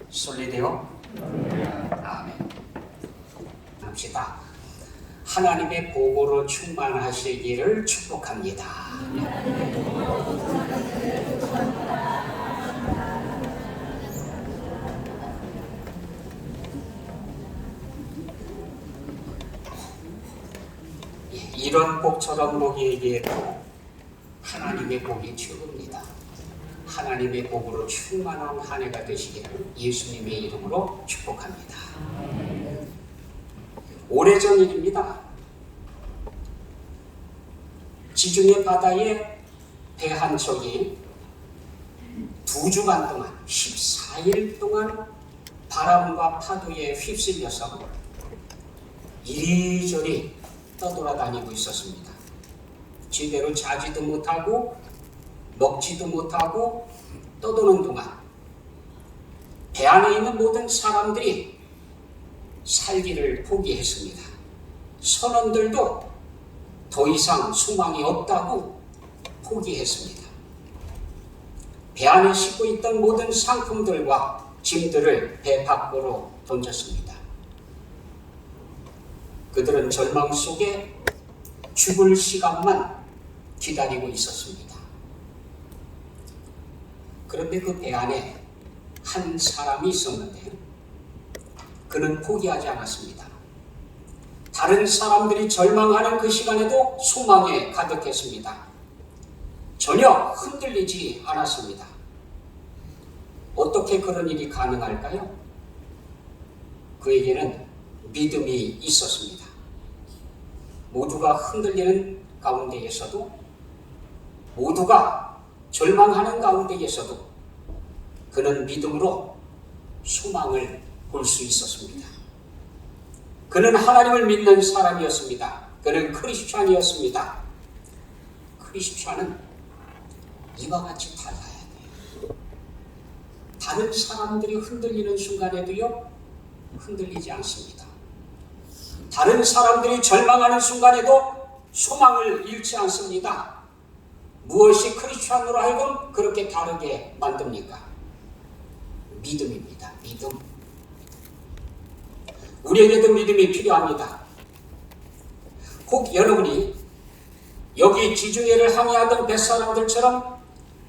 솔리데오? 아멘. 합시다. 하나님의 복으로 충만하시기를 축복합니다. 이런 복처럼 보기에도 하나님의 복이 최고입니다. 하나님의 복으로 충만한 한 해가 되시기를 예수님의 이름으로 축복합니다. 오래전 일입니다. 지중해 바다에 배 한 척이 2주간 동안 14일 동안 바람과 파도에 휩쓸려서 이리저리 떠돌아다니고 있었습니다. 제대로 자지도 못하고 먹지도 못하고 떠도는 동안 배 안에 있는 모든 사람들이 살기를 포기했습니다. 선원들도 더 이상 소망이 없다고 포기했습니다. 배 안에 싣고 있던 모든 상품들과 짐들을 배 밖으로 던졌습니다. 그들은 절망 속에 죽을 시간만 기다리고 있었습니다. 그런데 그 배 안에 한 사람이 있었는데 그는 포기하지 않았습니다. 다른 사람들이 절망하는 그 시간에도 소망에 가득했습니다. 전혀 흔들리지 않았습니다. 어떻게 그런 일이 가능할까요? 그에게는 믿음이 있었습니다. 모두가 흔들리는 가운데에서도, 모두가 절망하는 가운데에서도 그는 믿음으로 소망을 볼 수 있었습니다. 그는 하나님을 믿는 사람이었습니다. 그는 크리스찬이었습니다. 크리스찬은 이와 같이 달라야 돼요. 다른 사람들이 흔들리는 순간에도요, 흔들리지 않습니다. 다른 사람들이 절망하는 순간에도 소망을 잃지 않습니다. 무엇이 크리스찬으로 하여금 그렇게 다르게 만듭니까? 믿음입니다. 믿음. 우리에게도 믿음이 필요합니다. 혹 여러분이 여기 지중해를 항해하던 뱃사람들처럼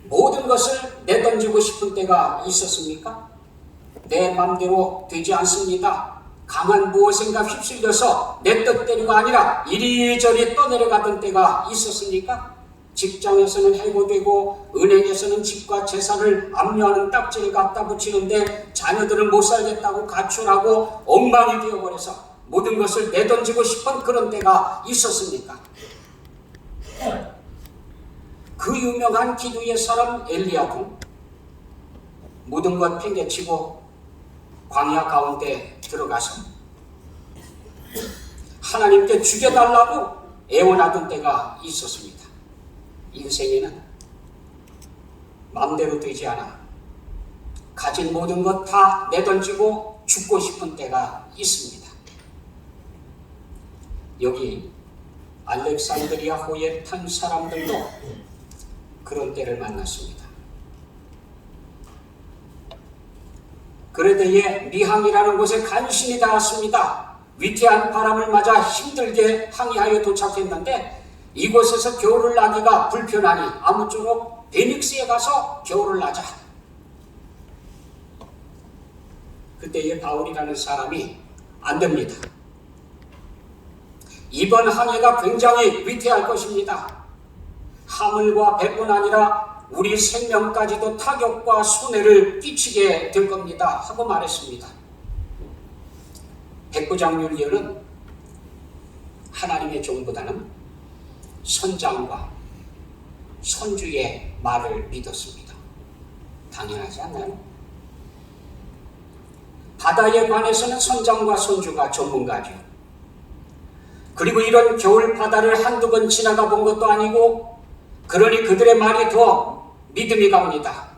모든 것을 내던지고 싶은 때가 있었습니까? 내 맘대로 되지 않습니다. 강한 무엇인가 휩쓸려서 내 뜻대로가 아니라 이리저리 떠내려가던 때가 있었습니까? 직장에서는 해고되고 은행에서는 집과 재산을 압류하는 딱지를 갖다 붙이는데 자녀들을 못 살겠다고 가출하고 엉망이 되어버려서 모든 것을 내던지고 싶은 그런 때가 있었습니까? 그 유명한 기도의 사람 엘리야도 모든 것 팽개치고 광야 가운데 들어가서 하나님께 죽여달라고 애원하던 때가 있었습니다. 인생에는 마음대로 되지 않아 가진 모든 것 다 내던지고 죽고 싶은 때가 있습니다. 여기 알렉산드리아 호에 탄 사람들도 그런 때를 만났습니다. 그레데의 미항이라는 곳에 간신히 닿았습니다. 위태한 바람을 맞아 힘들게 항해하여 도착했는데 이곳에서 겨울을 나기가 불편하니 아무쪼록 베닉스에 가서 겨울을 나자. 그때의 바울이라는 사람이 안 됩니다. 이번 항해가 굉장히 위태할 것입니다. 하물과 배뿐 아니라 우리 생명까지도 타격과 손해를 끼치게 될 겁니다. 하고 말했습니다. 백부장률리언은 하나님의 종보다는 선장과 선주의 말을 믿었습니다. 당연하지 않나요? 바다에 관해서는 선장과 선주가 전문가죠. 그리고 이런 겨울 바다를 한두 번 지나가 본 것도 아니고 그러니 그들의 말이 더 믿음이 갑니다.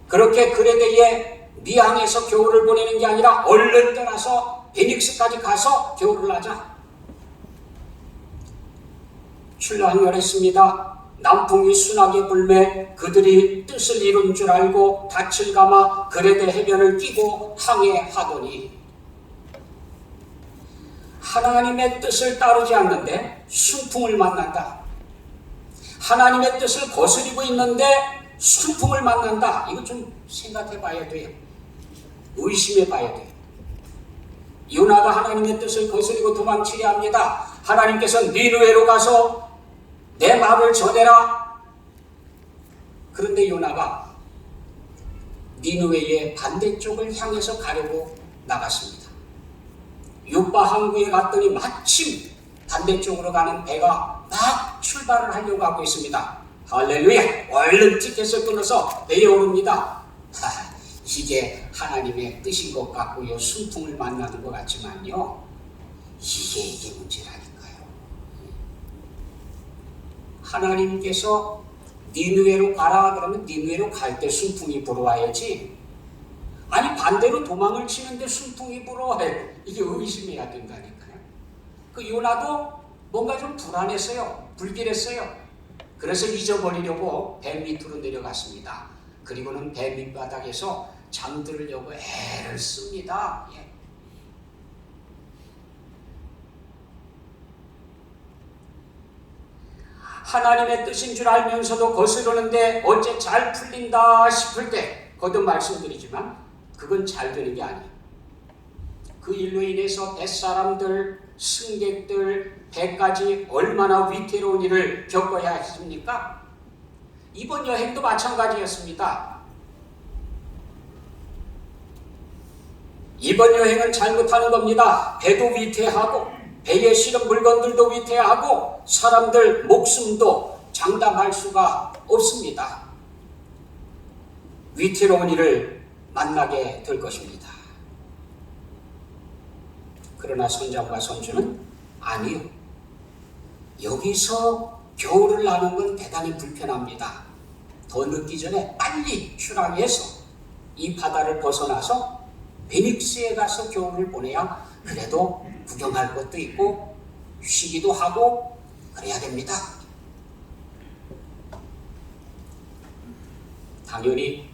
그렇게 그레데의 미항에서 겨울을 보내는 게 아니라 얼른 떠나서 베닉스까지 가서 겨울을 하자. 출항을 했습니다. 남풍이 순하게 불매 그들이 뜻을 이룬 줄 알고 닻을 감아 그레데 해변을 끼고 항해하더니 하나님의 뜻을 따르지 않는데 순풍을 만난다. 하나님의 뜻을 거스리고 있는데 순풍을 만난다. 이거 좀 생각해 봐야 돼요. 의심해 봐야 돼요. 요나가 하나님의 뜻을 거스리고 도망치려 합니다. 하나님께서 니느웨로 가서 내 말을 전해라. 그런데 요나가 니느웨의 반대쪽을 향해서 가려고 나갔습니다. 요빠 항구에 갔더니 마침 반대쪽으로 가는 배가 막 출발을 하려고 하고 있습니다. 할렐루야! 얼른 티켓을 끊어서 배에 오릅니다. 이게 하나님의 뜻인 것 같고요. 순풍을 만나는 것 같지만요. 이게 문제라니까요. 하나님께서 니느웨로 가라 그러면 니느웨로 갈 때 순풍이 불어와야지. 아니 반대로 도망을 치는데 순풍이 불어와요. 이게 의심해야 된다니까요. 그 요나도 뭔가 좀 불안했어요. 불길했어요. 그래서 잊어버리려고 배 밑으로 내려갔습니다. 그리고는 배 밑바닥에서 잠들려고 애를 씁니다. 하나님의 뜻인 줄 알면서도 거스르는데 어째 잘 풀린다 싶을 때 거듭 말씀드리지만 그건 잘 되는 게 아니에요. 그 일로 인해서 뱃사람들, 승객들, 배까지 얼마나 위태로운 일을 겪어야 했습니까? 이번 여행도 마찬가지였습니다. 이번 여행은 잘못하는 겁니다. 배도 위태하고 배에 실은 물건들도 위태하고 사람들 목숨도 장담할 수가 없습니다. 위태로운 일을 만나게 될 것입니다. 그러나 선장과 선주는 아니요. 여기서 겨울을 나는 건 대단히 불편합니다. 더 늦기 전에 빨리 출항해서 이 바다를 벗어나서 베닉스에 가서 겨울을 보내야 그래도 구경할 것도 있고 쉬기도 하고 그래야 됩니다. 당연히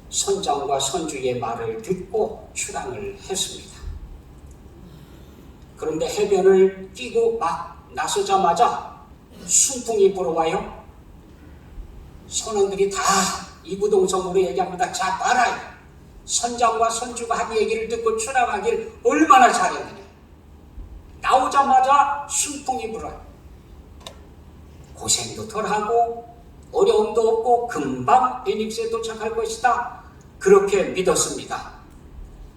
선장과 선주의 말을 듣고 출항을 했습니다. 그런데 해변을 끼고 막 나서자마자 순풍이 불어와요. 선원들이 다 이구동성으로 얘기합니다. 자 봐라. 선장과 선주가 한 얘기를 듣고 출항하길 얼마나 잘했느냐. 나오자마자 순풍이 불어요. 고생도 덜하고 어려움도 없고 금방 베닉스에 도착할 것이다. 그렇게 믿었습니다.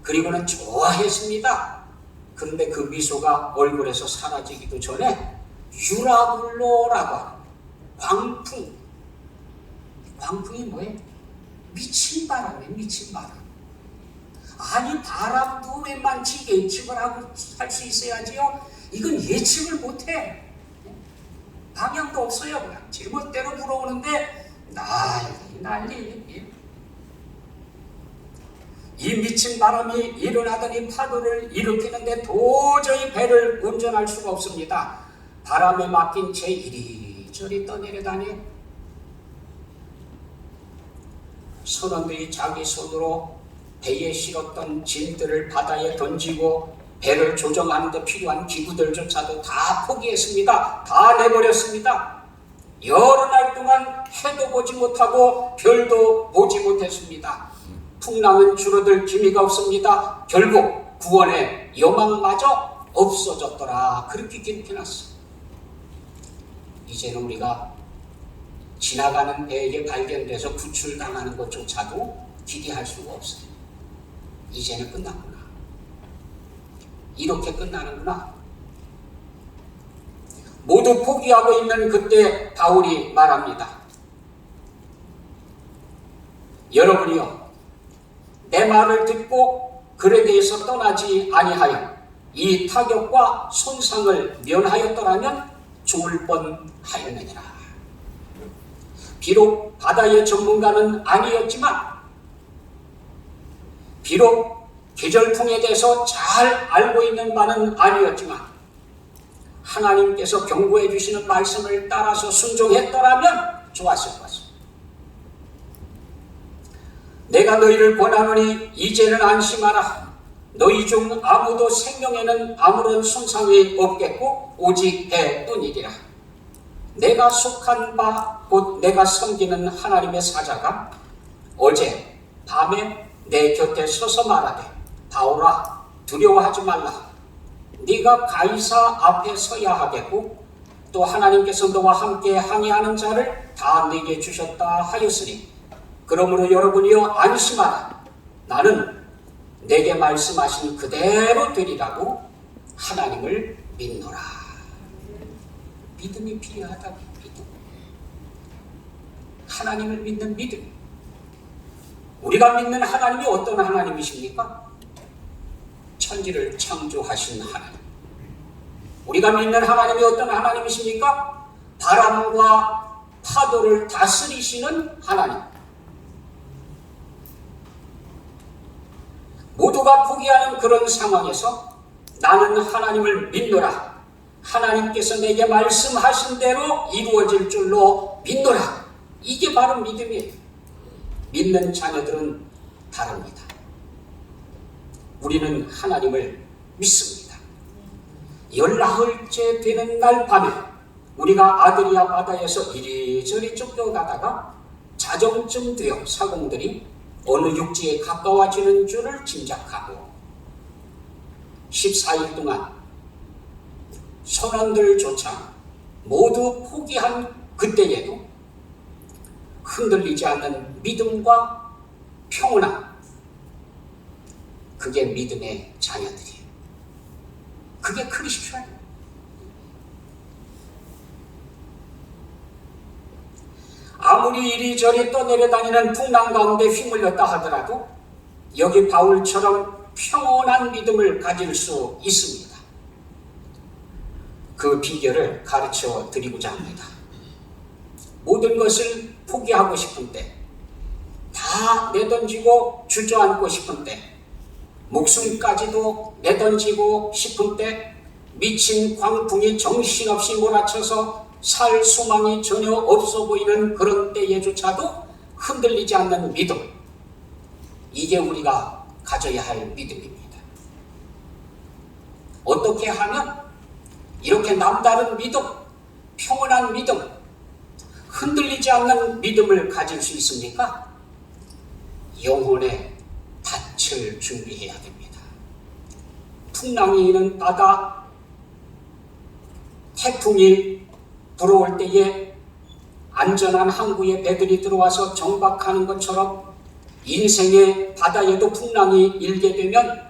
그리고는 좋아했습니다. 그런데 그 미소가 얼굴에서 사라지기도 전에 유라굴로라고 하는 광풍. 광풍이 뭐예요? 미친 바람이에요. 미친 바람. 아니 바람도 웬만치 예측을 하고 할 수 있어야지요. 이건 예측을 못해. 방향도 없어요. 그냥 제멋대로 불어오는데 난리. 이 미친 바람이 일어나더니 파도를 일으키는데 도저히 배를 운전할 수가 없습니다. 바람에 맡긴 채 이리저리 떠내려다니 선원들이 자기 손으로 배에 실었던 짐들을 바다에 던지고 배를 조정하는 데 필요한 기구들조차도 다 포기했습니다. 다 내버렸습니다. 여러 날 동안 해도 보지 못하고 별도 보지 못했습니다. 풍랑은 줄어들 기미가 없습니다. 결국 구원의 여망마저 없어졌더라. 그렇게 기록해놨어. 이제는 우리가 지나가는 배에게 발견돼서 구출당하는 것조차도 기대할 수가 없어요. 이제는 끝났구나. 이렇게 끝나는구나. 모두 포기하고 있는 그때 바울이 말합니다. 여러분이요, 내 말을 듣고 글에 대해서 떠나지 아니하여 이 타격과 손상을 면하였더라면 좋을 뻔하였느니라. 비록 바다의 전문가는 아니었지만, 비록 계절풍에 대해서 잘 알고 있는 바는 아니었지만, 하나님께서 경고해 주시는 말씀을 따라서 순종했더라면 좋았을 것입니다. 내가 너희를 권하노니 이제는 안심하라. 너희 중 아무도 생명에는 아무런 손상이 없겠고 오직 배뿐이리라. 내가 속한 바 곧 내가 섬기는 하나님의 사자가 어제 밤에 내 곁에 서서 말하되 바울아 두려워하지 말라. 네가 가이사 앞에 서야 하겠고 또 하나님께서 너와 함께 항해하는 자를 다 네게 주셨다 하였으니 그러므로 여러분이여 안심하라. 나는 내게 말씀하신 그대로 되리라고 하나님을 믿노라. 믿음이 필요하다고. 믿음. 하나님을 믿는 믿음. 우리가 믿는 하나님이 어떤 하나님이십니까? 천지를 창조하신 하나님. 우리가 믿는 하나님이 어떤 하나님이십니까? 바람과 파도를 다스리시는 하나님. 모두가 포기하는 그런 상황에서 나는 하나님을 믿노라. 하나님께서 내게 말씀하신 대로 이루어질 줄로 믿노라. 이게 바로 믿음이에요. 믿는 자녀들은 다릅니다. 우리는 하나님을 믿습니다. 열나흘째 되는 날 밤에 우리가 아드리아 바다에서 이리저리 쫓겨가다가 자정쯤 되어 사공들이 어느 육지에 가까워지는 줄을 짐작하고 14일 동안 선원들조차 모두 포기한 그때에도 흔들리지 않는 믿음과 평온함, 그게 믿음의 자녀들이에요. 그게 크리스천이에요. 아무리 이리저리 떠내려다니는 풍랑 가운데 휘말렸다 하더라도 여기 바울처럼 평온한 믿음을 가질 수 있습니다. 그 비결을 가르쳐 드리고자 합니다. 모든 것을 포기하고 싶은 때, 다 내던지고 주저앉고 싶은 때, 목숨까지도 내던지고 싶은 때, 미친 광풍이 정신없이 몰아쳐서 살 소망이 전혀 없어 보이는 그런 때에조차도 흔들리지 않는 믿음. 이게 우리가 가져야 할 믿음입니다. 어떻게 하면 이렇게 남다른 믿음, 평온한 믿음, 흔들리지 않는 믿음을 가질 수 있습니까? 영혼의 닻을 준비해야 됩니다. 풍랑이 있는 바다, 태풍이 불어올 때에 안전한 항구에 배들이 들어와서 정박하는 것처럼 인생의 바다에도 풍랑이 일게 되면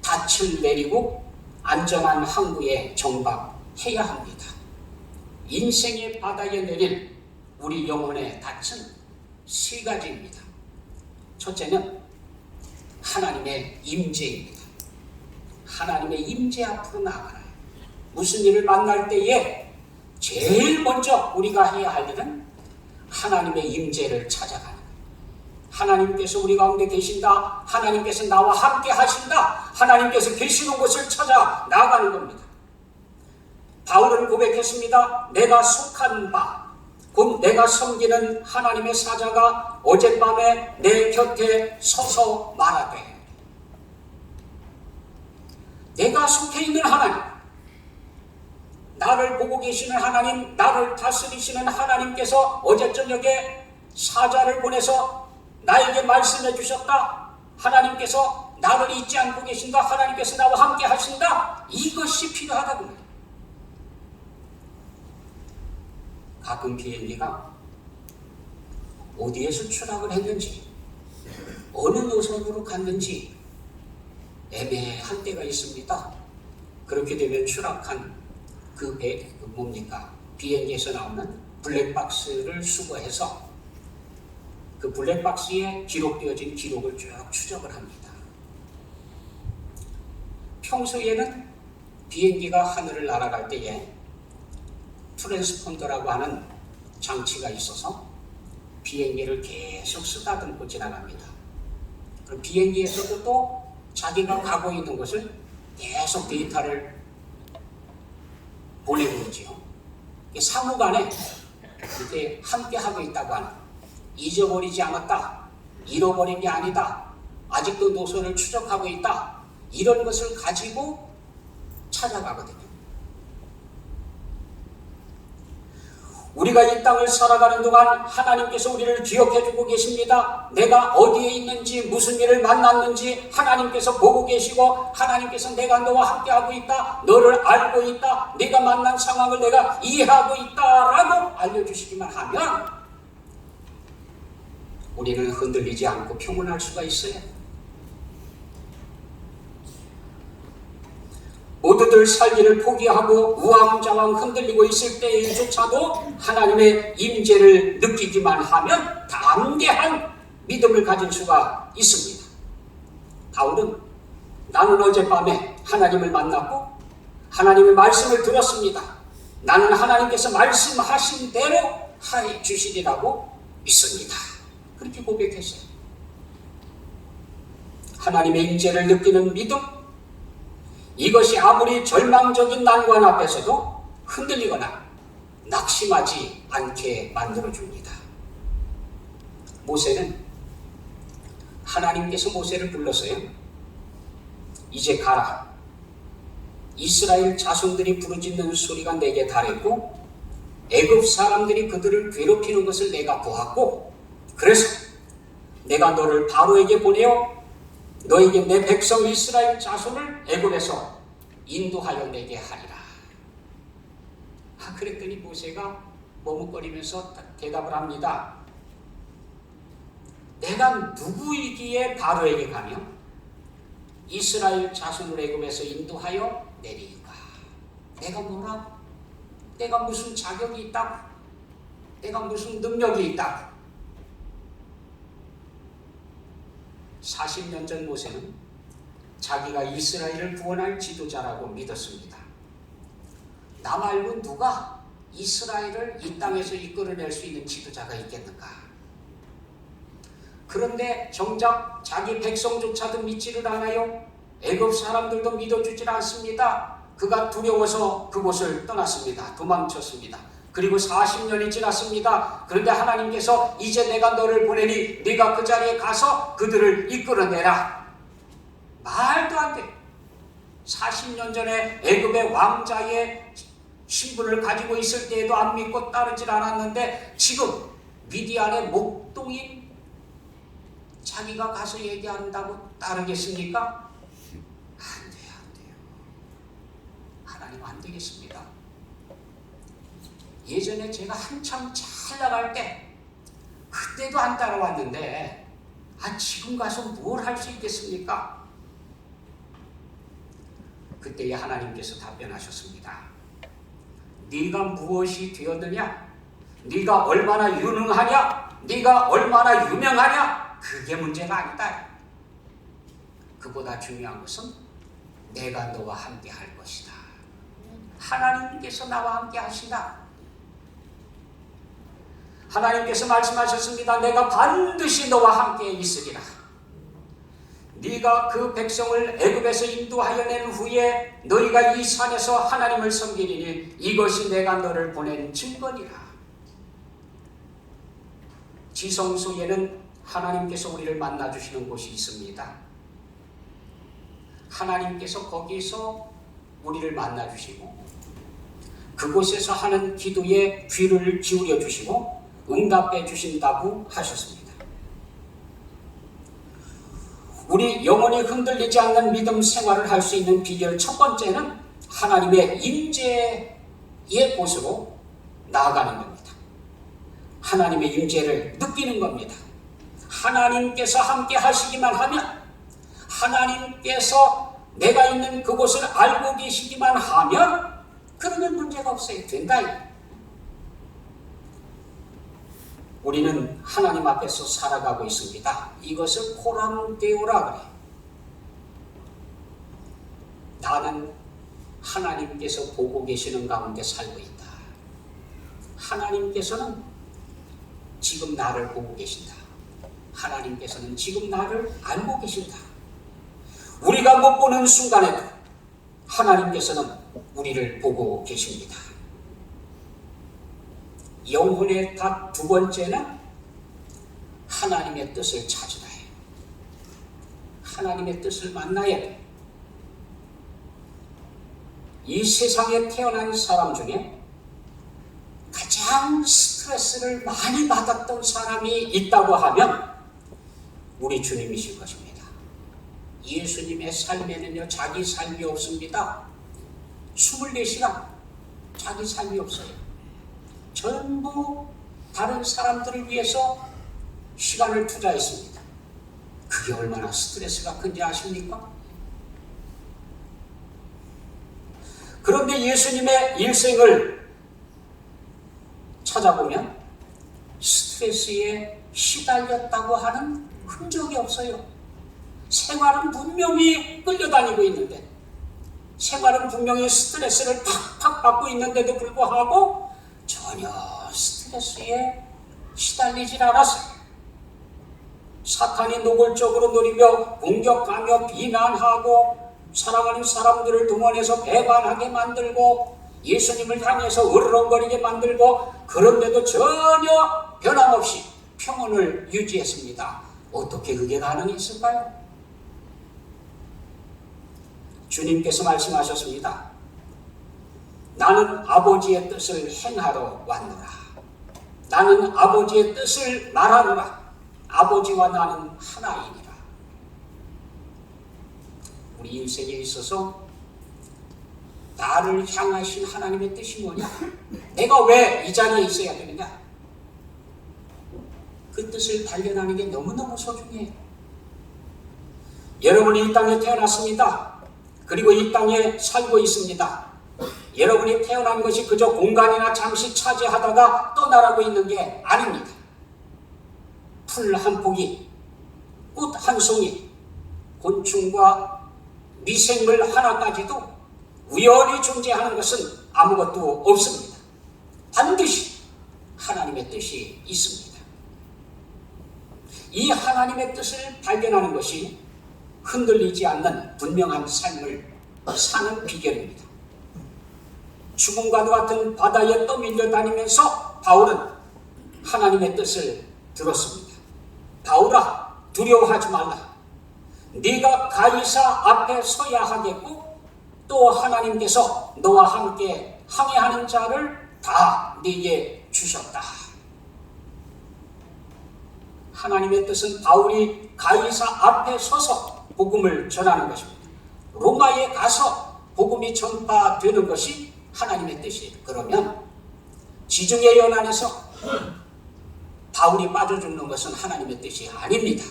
닻을 내리고 안전한 항구에 정박해야 합니다. 인생의 바다에 내릴 우리 영혼의 닻은 세 가지입니다. 첫째는 하나님의 임재입니다. 하나님의 임재 앞으로 나아가라. 무슨 일을 만날 때에 제일 먼저 우리가 해야 할 일은 하나님의 임재를 찾아가는 거예요. 하나님께서 우리 가운데 계신다. 하나님께서 나와 함께 하신다. 하나님께서 계시는 곳을 찾아 나아가는 겁니다. 바울은 고백했습니다. 내가 속한 바, 곧 내가 섬기는 하나님의 사자가 어젯밤에 내 곁에 서서 말하되, 내가 속해 있는 하나님, 나를 보고 계시는 하나님, 나를 다스리시는 하나님께서 어제 저녁에 사자를 보내서 나에게 말씀해 주셨다. 하나님께서 나를 잊지 않고 계신다. 하나님께서 나와 함께 하신다. 이것이 필요하다고 합니다. 가끔 비행기가 어디에서 추락을 했는지, 어느 노선으로 갔는지 애매한 때가 있습니다. 그렇게 되면 추락한 비행기에서 나오는 블랙박스를 수거해서 그 블랙박스에 기록되어진 기록을 쭉 추적을 합니다. 평소에는 비행기가 하늘을 날아갈 때에 트랜스폰더라고 하는 장치가 있어서 비행기를 계속 쓰다듬고 지나갑니다. 그럼 비행기에서도 또 자기가 가고 있는 곳을 계속 데이터를 보내는 거지요. 상호간에 이렇게 함께 하고 있다고 하는, 잊어버리지 않았다, 잃어버린 게 아니다, 아직도 노선을 추적하고 있다, 이런 것을 가지고 찾아가거든요. 우리가 이 땅을 살아가는 동안 하나님께서 우리를 기억해주고 계십니다. 내가 어디에 있는지, 무슨 일을 만났는지 하나님께서 보고 계시고, 하나님께서 내가 너와 함께하고 있다, 너를 알고 있다, 네가 만난 상황을 내가 이해하고 있다라고 알려주시기만 하면 우리는 흔들리지 않고 평온할 수가 있어요. 모두들 살기를 포기하고 우왕좌왕 흔들리고 있을 때에조차도 하나님의 임재를 느끼기만 하면 담대한 믿음을 가질 수가 있습니다. 바울은 나는 어젯밤에 하나님을 만났고 하나님의 말씀을 들었습니다. 나는 하나님께서 말씀하신 대로 해 주시리라고 믿습니다. 그렇게 고백했어요. 하나님의 임재를 느끼는 믿음, 이것이 아무리 절망적인 난관 앞에서도 흔들리거나 낙심하지 않게 만들어줍니다. 모세는 하나님께서 모세를 불렀어요. 이제 가라. 이스라엘 자손들이 부르짖는 소리가 내게 달했고 애굽 사람들이 그들을 괴롭히는 것을 내가 보았고, 그래서 내가 너를 바로에게 보내어 너에게 내 백성 이스라엘 자손을 애굽에서 인도하여 내게 하리라. 그랬더니 모세가 머뭇거리면서 대답을 합니다. 내가 누구이기에 바로에게 가며 이스라엘 자손을 애굽에서 인도하여 내리까? 내가 뭐라고? 내가 무슨 자격이 있다고? 내가 무슨 능력이 있다고? 40년 전 모세는 자기가 이스라엘을 구원할 지도자라고 믿었습니다. 나 말고 누가 이스라엘을 이 땅에서 이끌어낼 수 있는 지도자가 있겠는가? 그런데 정작 자기 백성조차도 믿지를 않아요. 애굽 사람들도 믿어주질 않습니다. 그가 두려워서 그곳을 떠났습니다. 도망쳤습니다. 그리고 40년이 지났습니다. 그런데 하나님께서 이제 내가 너를 보내니 네가 그 자리에 가서 그들을 이끌어내라. 말도 안 돼. 40년 전에 애굽의 왕자의 신분을 가지고 있을 때에도 안 믿고 따르질 않았는데 지금 미디안의 목동인 자기가 가서 얘기한다고 따르겠습니까? 안 돼요. 하나님 안 되겠습니다. 예전에 제가 한참 잘 나갈 때 그때도 안 따라왔는데 지금 가서 뭘 할 수 있겠습니까? 그때에 하나님께서 답변하셨습니다. 네가 무엇이 되었느냐? 네가 얼마나 유능하냐? 네가 얼마나 유명하냐? 그게 문제가 아니다. 그보다 중요한 것은 내가 너와 함께 할 것이다. 하나님께서 나와 함께 하신다. 하나님께서 말씀하셨습니다. 내가 반드시 너와 함께 있으리라. 네가 그 백성을 애굽에서 인도하여 낸 후에 너희가 이 산에서 하나님을 섬기리니 이것이 내가 너를 보낸 증거니라. 지성소에는 하나님께서 우리를 만나주시는 곳이 있습니다. 하나님께서 거기서 우리를 만나주시고 그곳에서 하는 기도에 귀를 기울여 주시고 응답해 주신다고 하셨습니다. 우리 영원히 흔들리지 않는 믿음 생활을 할 수 있는 비결 첫 번째는 하나님의 임재의 곳으로 나아가는 겁니다. 하나님의 임재를 느끼는 겁니다. 하나님께서 함께 하시기만 하면, 하나님께서 내가 있는 그곳을 알고 계시기만 하면 그러면 문제가 없어요. 된다. 우리는 하나님 앞에서 살아가고 있습니다. 이것을 코람데오라 그래요. 나는 하나님께서 보고 계시는 가운데 살고 있다. 하나님께서는 지금 나를 보고 계신다. 하나님께서는 지금 나를 알고 계신다. 우리가 못 보는 순간에도 하나님께서는 우리를 보고 계십니다. 영혼의 답 두 번째는 하나님의 뜻을 찾으라 해요. 하나님의 뜻을 만나야 돼요. 이 세상에 태어난 사람 중에 가장 스트레스를 많이 받았던 사람이 있다고 하면 우리 주님이실 것입니다. 예수님의 삶에는요, 자기 삶이 없습니다. 24시간 자기 삶이 없어요. 전부 다른 사람들을 위해서 시간을 투자했습니다. 그게 얼마나 스트레스가 큰지 아십니까? 그런데 예수님의 일생을 찾아보면 스트레스에 시달렸다고 하는 흔적이 없어요. 생활은 분명히 끌려다니고 있는데, 생활은 분명히 스트레스를 팍팍 받고 있는데도 불구하고 전혀 스트레스에 시달리질 않았어요. 사탄이 노골적으로 노리며 공격하며 비난하고 사랑하는 사람들을 동원해서 배반하게 만들고 예수님을 향해서 으르렁거리게 만들고, 그런데도 전혀 변함없이 평온을 유지했습니다. 어떻게 그게 가능했을까요? 주님께서 말씀하셨습니다. 나는 아버지의 뜻을 행하러 왔노라. 나는 아버지의 뜻을 말하노라. 아버지와 나는 하나이니라. 우리 인생에 있어서 나를 향하신 하나님의 뜻이 뭐냐? 내가 왜 이 자리에 있어야 되느냐? 그 뜻을 발견하는 게 너무너무 소중해요. 여러분이 이 땅에 태어났습니다. 그리고 이 땅에 살고 있습니다. 여러분이 태어난 것이 그저 공간이나 잠시 차지하다가 떠나라고 있는 게 아닙니다. 풀 한 포기, 꽃 한 송이, 곤충과 미생물 하나까지도 우연히 존재하는 것은 아무것도 없습니다. 반드시 하나님의 뜻이 있습니다. 이 하나님의 뜻을 발견하는 것이 흔들리지 않는 분명한 삶을 사는 비결입니다. 죽음과도 같은 바다에 떠밀려 다니면서 바울은 하나님의 뜻을 들었습니다. 바울아, 두려워하지 말라. 네가 가이사 앞에 서야 하겠고 또 하나님께서 너와 함께 항해하는 자를 다 네게 주셨다. 하나님의 뜻은 바울이 가이사 앞에 서서 복음을 전하는 것입니다. 로마에 가서 복음이 전파되는 것이 하나님의 뜻이에요. 그러면 지중해 연안에서 바울이 빠져 죽는 것은 하나님의 뜻이 아닙니다.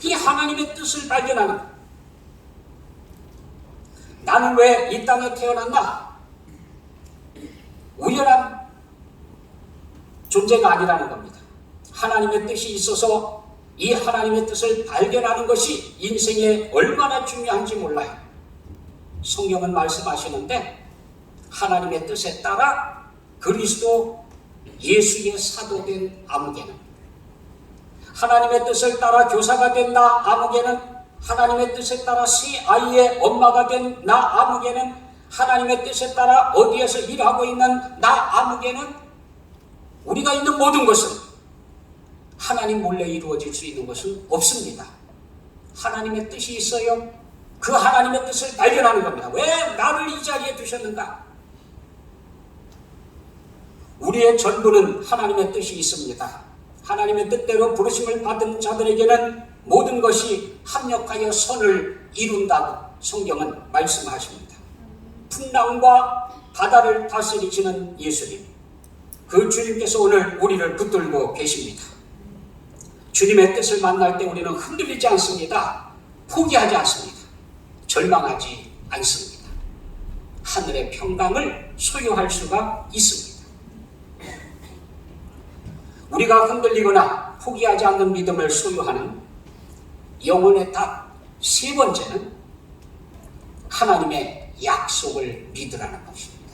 이 하나님의 뜻을 발견하는 것. 나는 왜 이 땅에 태어났나? 우연한 존재가 아니라는 겁니다. 하나님의 뜻이 있어서 이 하나님의 뜻을 발견하는 것이 인생에 얼마나 중요한지 몰라요. 성경은 말씀하시는데 하나님의 뜻에 따라 그리스도 예수의 사도된 아무개는, 하나님의 뜻을 따라 교사가 된 나 아무개는, 하나님의 뜻에 따라 새 아이의 엄마가 된 나 아무개는, 하나님의 뜻에 따라 어디에서 일하고 있는 나 아무개는, 우리가 있는 모든 것은 하나님 몰래 이루어질 수 있는 것은 없습니다. 하나님의 뜻이 있어요. 그 하나님의 뜻을 발견하는 겁니다. 왜 나를 이 자리에 두셨는가? 우리의 전부는 하나님의 뜻이 있습니다. 하나님의 뜻대로 부르심을 받은 자들에게는 모든 것이 합력하여 선을 이룬다고 성경은 말씀하십니다. 풍랑과 바다를 다스리시는 예수님, 그 주님께서 오늘 우리를 붙들고 계십니다. 주님의 뜻을 만날 때 우리는 흔들리지 않습니다. 포기하지 않습니다. 절망하지 않습니다. 하늘의 평강을 소유할 수가 있습니다. 우리가 흔들리거나 포기하지 않는 믿음을 소유하는 영혼의 답 세 번째는 하나님의 약속을 믿으라는 것입니다.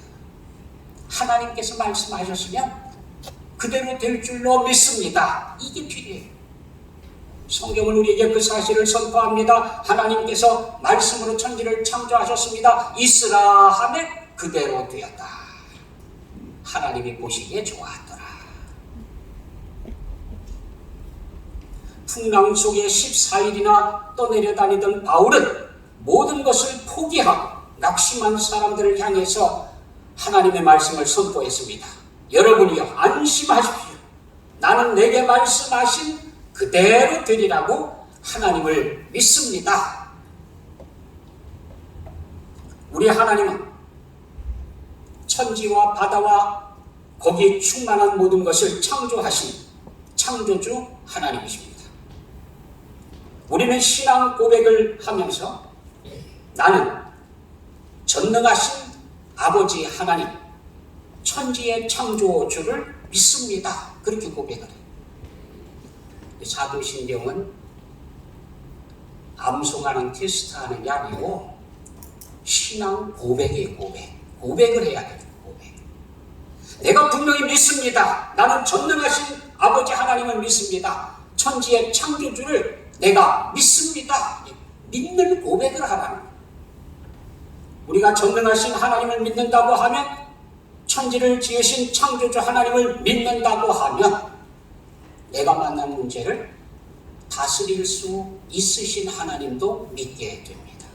하나님께서 말씀하셨으면 그대로 될 줄로 믿습니다. 이게 필요해요. 성경은 우리에게 그 사실을 선포합니다. 하나님께서 말씀으로 천지를 창조하셨습니다. 있으라 하매 그대로 되었다. 하나님이 보시기에 좋았더라. 풍랑 속에 14일이나 떠내려다니던 바울은 모든 것을 포기하고 낙심한 사람들을 향해서 하나님의 말씀을 선포했습니다. 여러분이요, 안심하십시오. 나는 내게 말씀하신 그대로 되리라고 하나님을 믿습니다. 우리 하나님은 천지와 바다와 거기에 충만한 모든 것을 창조하신 창조주 하나님이십니다. 우리는 신앙 고백을 하면서 나는 전능하신 아버지 하나님, 천지의 창조주를 믿습니다. 그렇게 고백을 해요. 사도신경은 암송하는 테스트하는 게 아니고 신앙 고백이에요. 고백을 해야 돼요. 고백. 내가 분명히 믿습니다. 나는 전능하신 아버지 하나님을 믿습니다. 천지의 창조주를 내가 믿습니다. 믿는 고백을 하라는 거예요. 우리가 전능하신 하나님을 믿는다고 하면, 천지를 지으신 창조주 하나님을 믿는다고 하면 내가 만난 문제를 다스릴 수 있으신 하나님도 믿게 됩니다.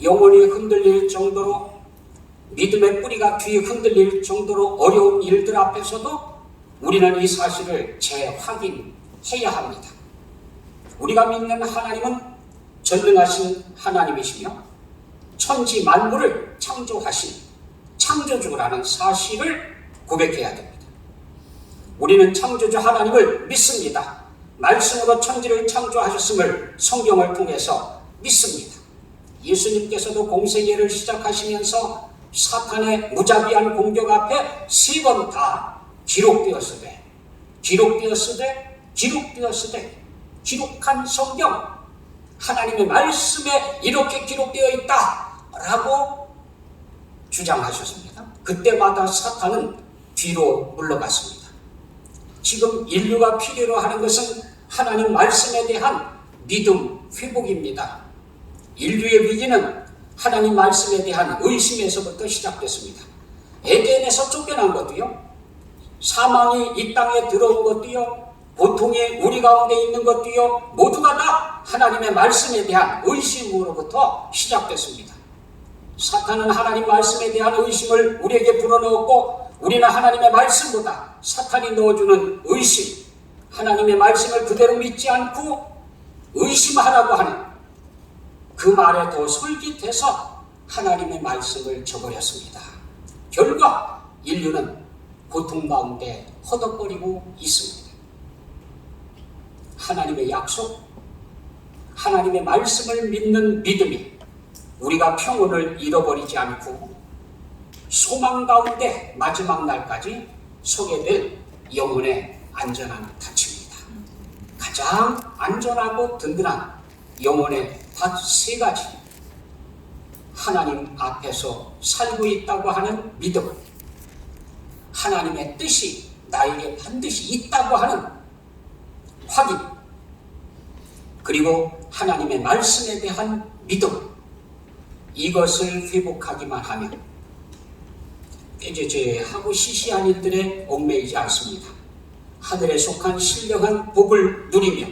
영혼이 흔들릴 정도로, 믿음의 뿌리가 뒤에 흔들릴 정도로 어려운 일들 앞에서도 우리는 이 사실을 재확인해야 합니다. 우리가 믿는 하나님은 전능하신 하나님이시며 천지 만물을 창조하신 창조주라는 사실을 고백해야 됩니다. 우리는 창조주 하나님을 믿습니다. 말씀으로 천지를 창조하셨음을 성경을 통해서 믿습니다. 예수님께서도 공생애를 시작하시면서 사탄의 무자비한 공격 앞에 3번 다 기록되었으되 기록한 성경, 하나님의 말씀에 이렇게 기록되어 있다라고 주장하셨습니다. 그때마다 사탄은 뒤로 물러갔습니다. 지금 인류가 필요로 하는 것은 하나님 말씀에 대한 믿음 회복입니다. 인류의 위기는 하나님 말씀에 대한 의심에서부터 시작됐습니다. 에덴에서 쫓겨난 것도요, 사망이 이 땅에 들어온 것도요, 고통이 우리 가운데 있는 것도요, 모두가 다 하나님의 말씀에 대한 의심으로부터 시작됐습니다. 사탄은 하나님 말씀에 대한 의심을 우리에게 불어넣었고, 우리는 하나님의 말씀보다 사탄이 넣어주는 의심, 하나님의 말씀을 그대로 믿지 않고 의심하라고 하는 그 말에 더 솔깃해서 하나님의 말씀을 저버렸습니다. 결과 인류는 고통 가운데 허덕거리고 있습니다. 하나님의 약속, 하나님의 말씀을 믿는 믿음이 우리가 평온을 잃어버리지 않고 소망 가운데 마지막 날까지 서게 될 영혼의 안전한 닻입니다. 가장 안전하고 든든한 영혼의 닷 3가지, 하나님 앞에서 살고 있다고 하는 믿음, 하나님의 뜻이 나에게 반드시 있다고 하는 확인, 그리고 하나님의 말씀에 대한 믿음, 이것을 회복하기만 하면 꾀죄죄하고 시시한 일들에 얽매이지 않습니다. 하늘에 속한 신령한 복을 누리며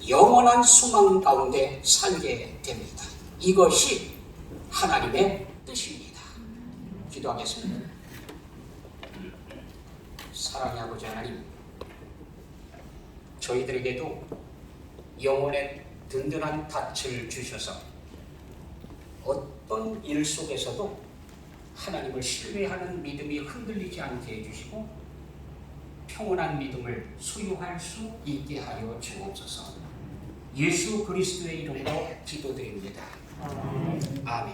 영원한 소망 가운데 살게 됩니다. 이것이 하나님의 뜻입니다. 기도하겠습니다. 사랑의 아버지 하나님, 저희들에게도 영혼의 든든한 닻을 주셔서 어떤 일 속에서도 하나님을 신뢰하는 믿음이 흔들리지 않게 해주시고 평온한 믿음을 소유할 수 있게 하여 주옵소서. 예수 그리스도의 이름으로 기도드립니다. 아멘.